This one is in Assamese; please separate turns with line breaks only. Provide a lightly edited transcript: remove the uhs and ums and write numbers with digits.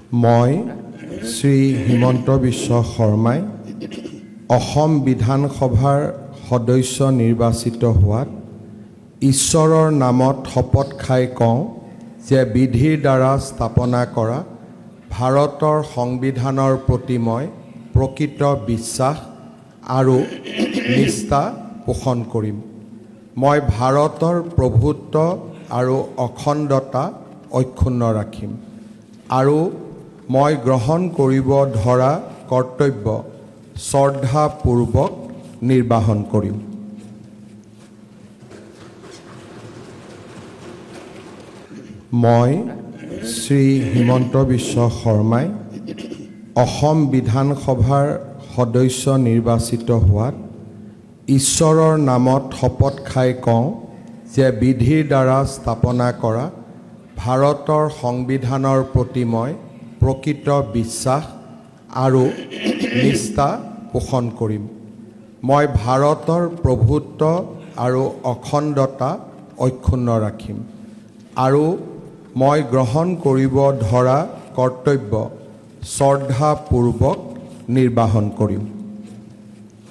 মই শ্ৰী হিমন্ত বিশ্ব শৰ্মাই অসম বিধানসভাৰ সদস্য নিৰ্বাচিত হোৱাত ঈশ্বৰৰ নামত শপত খাই কওঁ যে বিধিৰ দ্বাৰা স্থাপনা কৰা ভাৰতৰ সংবিধানৰ প্ৰতি মই প্ৰকৃত বিশ্বাস আৰু নিষ্ঠা পোষণ কৰিম। মই ভাৰতৰ প্ৰভুত্ব আৰু অখণ্ডতা অক্ষুণ্ণ ৰাখিম আৰু মই গ্ৰহণ কৰিব ধৰা কৰ্তব্য শ্ৰদ্ধাপূৰ্বক নিৰ্বাহন কৰিম। মই শ্ৰী হিমন্ত বিশ্ব শৰ্মাই অসম বিধানসভাৰ সদস্য নিৰ্বাচিত হোৱাত ঈশ্বৰৰ নামত শপত খাই কওঁ যে বিধিৰ দ্বাৰা স্থাপনা কৰা ভাৰতৰ সংবিধানৰ প্ৰতি মই প্ৰকৃত বিশ্বাস আৰু নিষ্ঠা পোষণ কৰিম। মই ভাৰতৰ প্ৰভুত্ব আৰু অখণ্ডতা অক্ষুণ্ণ ৰাখিম আৰু মই গ্ৰহণ কৰিব ধৰা কৰ্তব্য শ্ৰদ্ধাপূৰ্বক নিৰ্বাহন কৰিম।